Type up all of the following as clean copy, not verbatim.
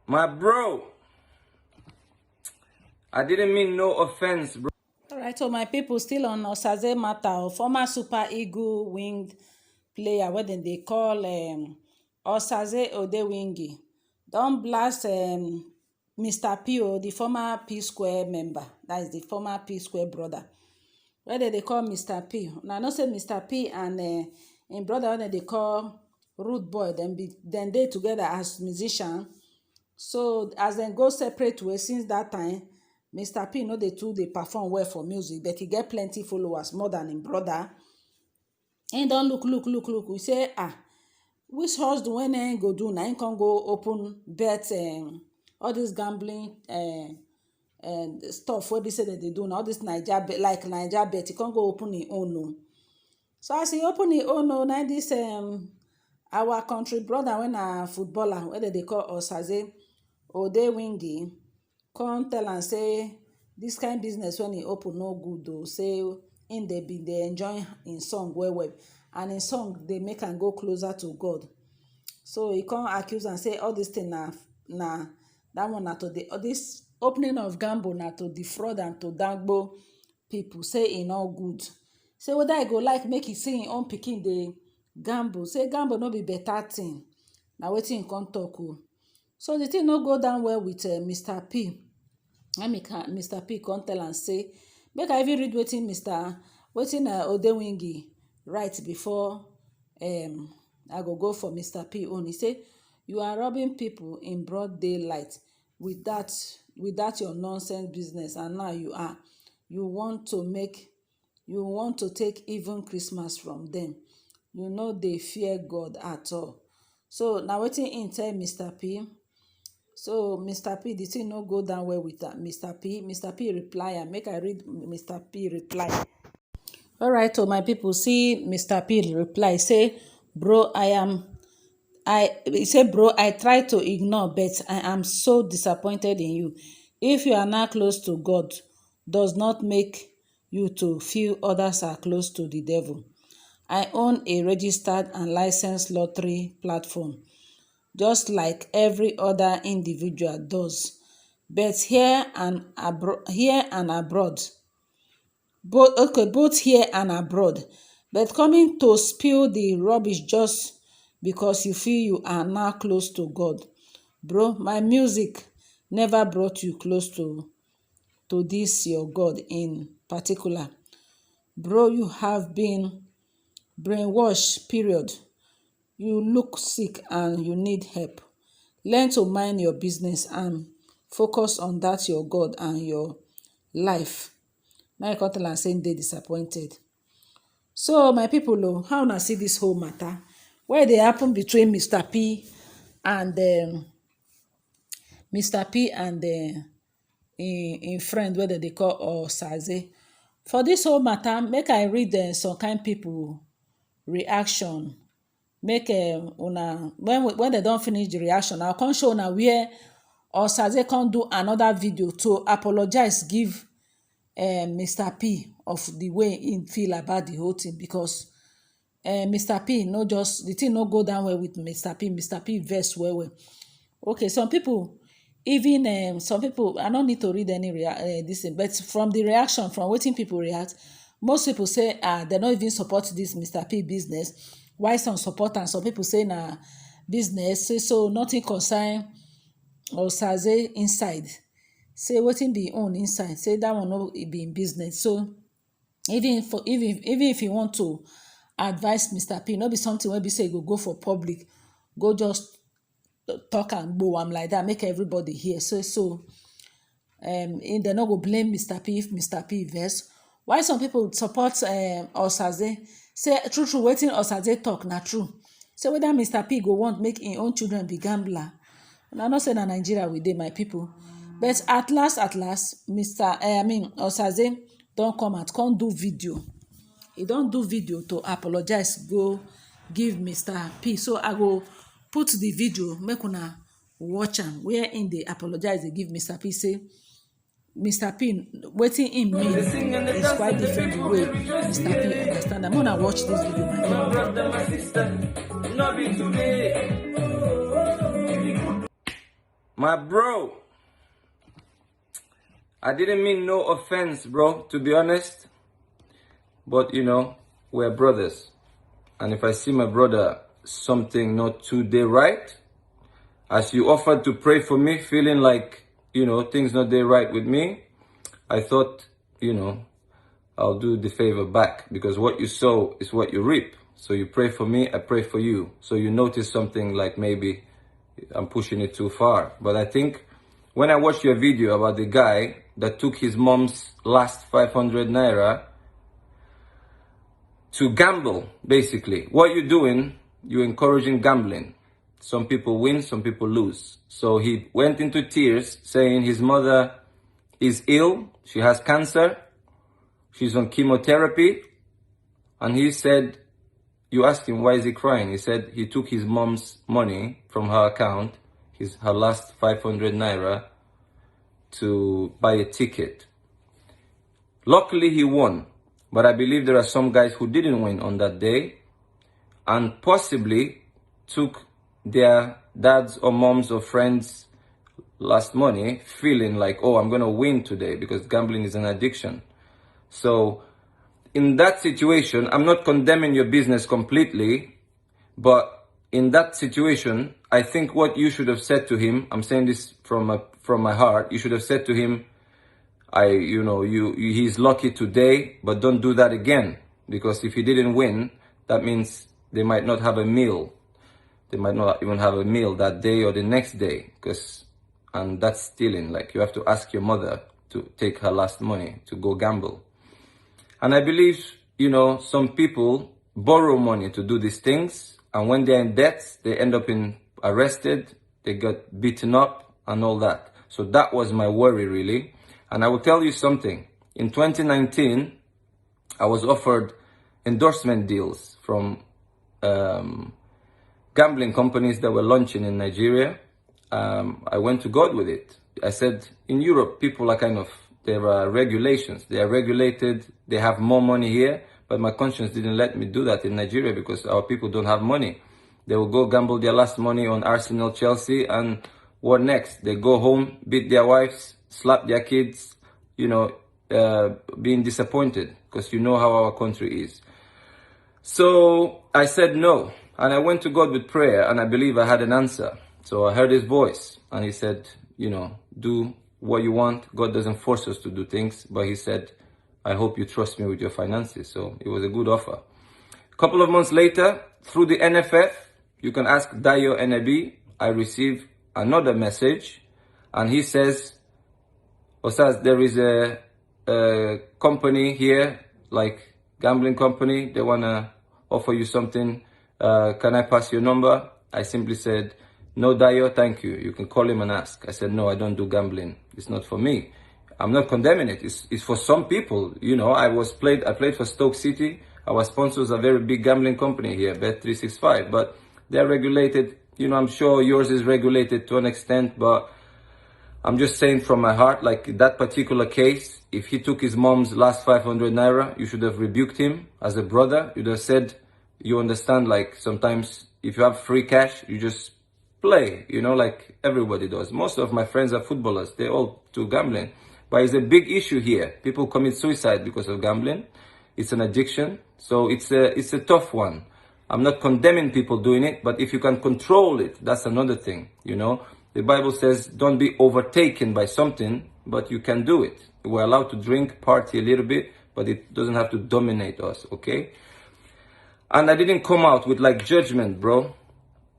My bro, I didn't mean no offense, bro. All right, so my people still on Osaze matter, former Super Eagle winged player, what they call Osaze Odewingi. Don't blast Mr. P, the former P Square member. That is the former P Square brother. What they call Mr. P. Now, I know say Mr. P and in brother, what they call Rude Boy, then they together as musician. So as dem go separate ways since that time, Mr. P no dey too dey perform well for music, but he get plenty followers more than him brother. Him don look. We say, which hustle when him go do na him come go open bet all this gambling stuff wey be say dem dey do na all this Naija bet, like Naija bet, he come go open him own o. So as he open him own o, na this our country brother wey na footballer wey dem dey call Osaze Odewingi come tell am say this kind business when he open no good o, say him dey enjoy him song well and him song dey make am go closer to God. So he come accuse am say all this thing na that one na to this opening of gamble na to defraud and to dagbo people, say e no good. Say whether e go like make e see him own pikin dey gamble, say gamble no be better thing. Na wetin him come talk o. So the thing no go down well with Mr. P. Mr. P come tell am say make I even read wetin Odewingi write before I go for Mr. P own. He say, you are robbing people in broad daylight with that your nonsense business, and now you want to take even Christmas from them. You know they fear God at all. So now wetin him tell Mr. P. So Mr. P, the thing no go down well with that. Mr. P reply, and make I read Mr. P reply. All right, so my people, see Mr. P reply, say, bro, he said, bro, I try to ignore, but I am so disappointed in you. If you are not close to God, does not make you to feel others are close to the devil. I own a registered and licensed lottery platform, just like every other individual does. But here and abroad, both here and abroad. But coming to spill the rubbish just because you feel you are now close to God. Bro, my music never brought you close to this your God in particular. Bro, you have been brainwashed, period. You look sick and you need help. Learn to mind your business and focus on that your God and your life. Now I come tell am say dey disappointed. So my people, how una see this whole matter? Where dey happen between Mr. P and in friend wey they call Osaze. For this whole matter, make I read some kind people reaction. Make una when they don't finish the reaction, I'll come show una where Osaze come do another video to apologize, give Mr. P of the way he feel about the whole thing, because Mr. P no just the thing no go down well with Mr. P. Mr. P vex well. Okay, some people even some people, I don't need to read any this thing, but from the reaction, from wetin people react, most people say they don't even support this Mr. P business. Why some support and some people say na business, so nothing concern Osaze inside. Say wetin be own inside, say that one no be in business. So even if you want to advise Mr. P, no be something wey be say go for public, go just talk and go am like that, make everybody hear. So they no go blame Mr. P if Mr. P vex. Why some people support Osaze? Say true wetin Osaze talk na true. Say whether Mr. P go want make him own children be gambler. And I know say na Nigeria we dey, my people. But at last, Osaze don come out, come do video. He don do video to apologize, go give Mr. P. So I go put the video, make una watch am, where in dey apologize, they give Mr. P. Say Mr. P, wetin him mean is quite different the way Mr. P understand. I'm gonna watch this video, my people. My bro, I didn't mean no offense, bro, to be honest. But, you know, we're brothers. And if I see my brother something not today right, as you offered to pray for me, feeling like, you know, things not there right with me, I thought, you know, I'll do the favor back, because what you sow is what you reap. So you pray for me, I pray for you. So you notice something like maybe I'm pushing it too far. But I think when I watched your video about the guy that took his mom's last 500 naira to gamble, basically, what you're doing, you're encouraging gambling. Some people win, some people lose. So he went into tears saying his mother is ill, she has cancer, she's on chemotherapy, and he said, you asked him why is he crying. He said he took his mom's money from her account, her last 500 naira, to buy a ticket. Luckily he won, but I believe there are some guys who didn't win on that day and possibly took their dads or moms or friends' last money feeling like, oh, I'm gonna win today, because gambling is an addiction. So in that situation, I'm not condemning your business completely, but in that situation, I think what you should have said to him, I'm saying this from my heart, you should have said to him, he's lucky today, but don't do that again, because if he didn't win, that means they might not have a meal. They might not even have a meal that day or the next day, and that's stealing. Like, you have to ask your mother to take her last money to go gamble. And I believe, some people borrow money to do these things, and when they're in debt, they end up arrested, they get beaten up and all that. So that was my worry, really. And I will tell you something. In 2019, I was offered endorsement deals from gambling companies that were launching in Nigeria. I went to God with it. I said, in Europe, people are there are regulations. They are regulated. They have more money here. But my conscience didn't let me do that in Nigeria, because our people don't have money. They will go gamble their last money on Arsenal, Chelsea, and what next? They go home, beat their wives, slap their kids, being disappointed, because you know how our country is. So I said no. And I went to God with prayer, and I believe I had an answer. So I heard his voice, and he said, do what you want. God doesn't force us to do things, but he said, I hope you trust me with your finances. So it was a good offer. A couple of months later, through the NFF, you can ask Dayo NAB, I received another message, and he says, Osaze, there is a company here, like gambling company, they want to offer you something. Can I pass your number? I simply said, no, Dayo, thank you. You can call him and ask. I said, no, I don't do gambling. It's not for me. I'm not condemning it. It's for some people. I played for Stoke City. Our sponsors are a very big gambling company here, Bet365, but they're regulated. I'm sure yours is regulated to an extent, but I'm just saying from my heart, like that particular case, if he took his mom's last 500 naira, you should have rebuked him as a brother. You'd have said, you understand, like sometimes if you have free cash, you just play, like everybody does. Most of my friends are footballers. They all do gambling. But it's a big issue here. People commit suicide because of gambling. It's an addiction. So it's a tough one. I'm not condemning people doing it, but if you can control it, that's another thing, The Bible says, don't be overtaken by something, but you can do it. We're allowed to drink, party a little bit, but it doesn't have to dominate us, okay? And I didn't come out with judgment, bro.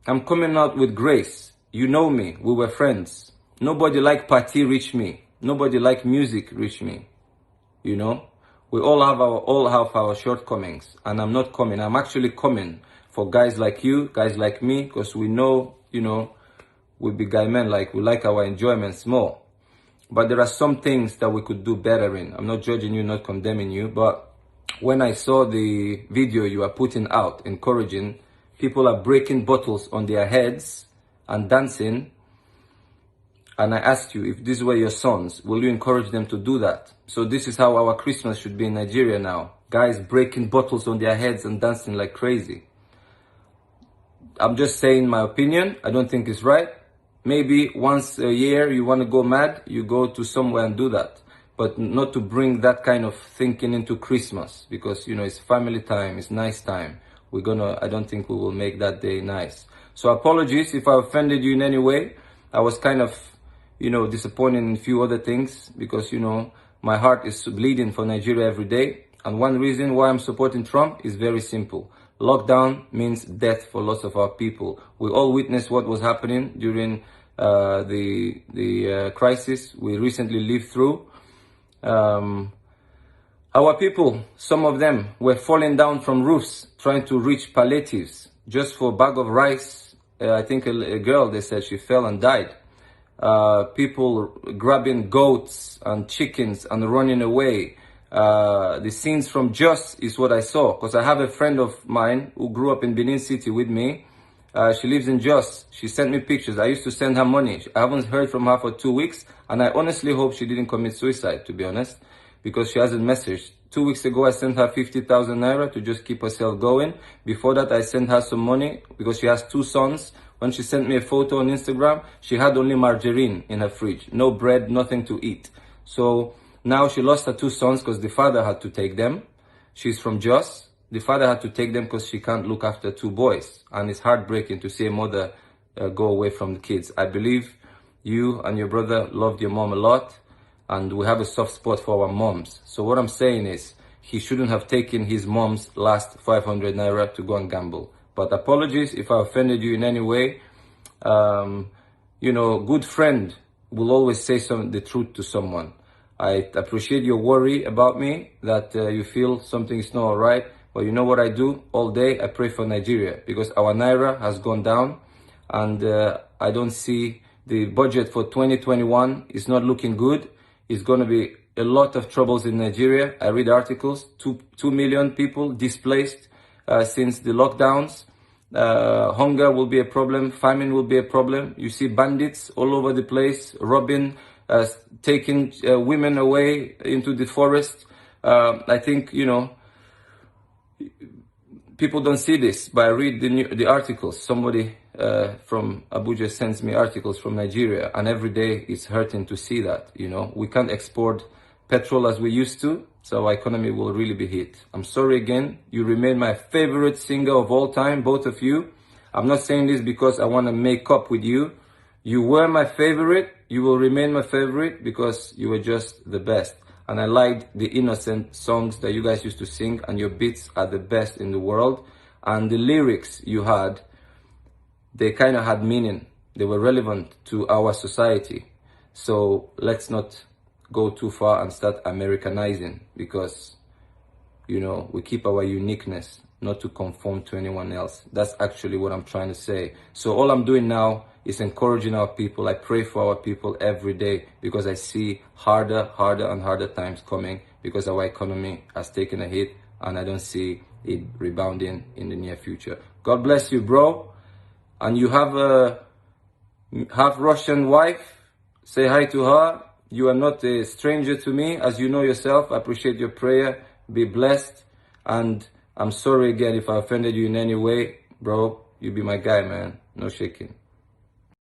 I'm coming out with grace. You know me. We were friends. Nobody like party reach me. Nobody like music reach me. We all have our shortcomings. And I'm not coming. I'm actually coming for guys like you, guys like me, because we know, we be guy men, we like our enjoyments more. But there are some things that we could do better in. I'm not judging you, not condemning you, but when I saw the video you are putting out, encouraging, people are breaking bottles on their heads and dancing. And I asked you, if these were your sons, will you encourage them to do that? So this is how our Christmas should be in Nigeria now. Guys breaking bottles on their heads and dancing like crazy. I'm just saying my opinion. I don't think it's right. maybe once a year you want to go mad, you go to somewhere and do that. But not to bring that kind of thinking into Christmas, because, you know, it's family time, it's nice time. I don't think we will make that day nice. So apologies if I offended you in any way. I was kind of, you know, disappointed in a few other things because, you know, my heart is bleeding for Nigeria every day. And one reason why I'm supporting Trump is very simple. Lockdown means death for lots of our people. We all witnessed what was happening during the crisis we recently lived through. Our people, some of them were falling down from roofs trying to reach palliatives just for a bag of rice. I think a girl, they said she fell and died. People grabbing goats and chickens and running away. The scenes from Just is what I saw, because I have a friend of mine who grew up in Benin City with me. She lives in Just. She sent me pictures. I used to send her money. I haven't heard from her for 2 weeks, and I honestly hope she didn't commit suicide, to be honest, because she hasn't messaged. 2 weeks ago, I sent her 50,000 naira to just keep herself going. Before that, I sent her some money because she has 2 sons. When she sent me a photo on Instagram, she had only margarine in her fridge. No bread, nothing to eat. So now she lost her 2 sons because the father had to take them. She's from Jos. The father had to take them because she can't look after 2 boys. And it's heartbreaking to see a mother go away from the kids. I believe you and your brother loved your mom a lot, and we have a soft spot for our moms. So what I'm saying is, he shouldn't have taken his mom's last 500 naira to go and gamble. But apologies if I offended you in any way. You know, good friend will always say the truth to someone. I appreciate your worry about me, that you feel something is not all right. But you know what I do all day? I pray for Nigeria, because our naira has gone down, and I don't see the budget for 2021 is not looking good. It's going to be a lot of troubles in Nigeria. I read articles, 2 million people displaced since the lockdowns. Hunger will be a problem. Famine will be a problem. You see bandits all over the place, robbing, taking women away into the forest. I think, you know, people don't see this, but I read the articles. Somebody from Abuja sends me articles from Nigeria, and every day it's hurting to see that. You know, we can't export petrol as we used to, so our economy will really be hit. I'm sorry again. You remain my favorite singer of all time, both of you. I'm not saying this because I want to make up with you. You were my favorite. You will remain my favorite because you were just the best. And I liked the innocent songs that you guys used to sing, and your beats are the best in the world. And the lyrics you had, they kind of had meaning. They were relevant to our society. So let's not go too far and start Americanizing, because, you know, we keep our uniqueness, not to conform to anyone else. That's actually what I'm trying to say. So all I'm doing now is encouraging our people. I pray for our people every day, because I see harder and harder times coming, because our economy has taken a hit, and I don't see it rebounding in the near future. God bless you, bro. And you have a half Russian wife. Say hi to her. You are not a stranger to me, as you know yourself. I appreciate your prayer. Be blessed. And I'm sorry again if I offended you in any way. Bro, you be my guy, man. No shaking.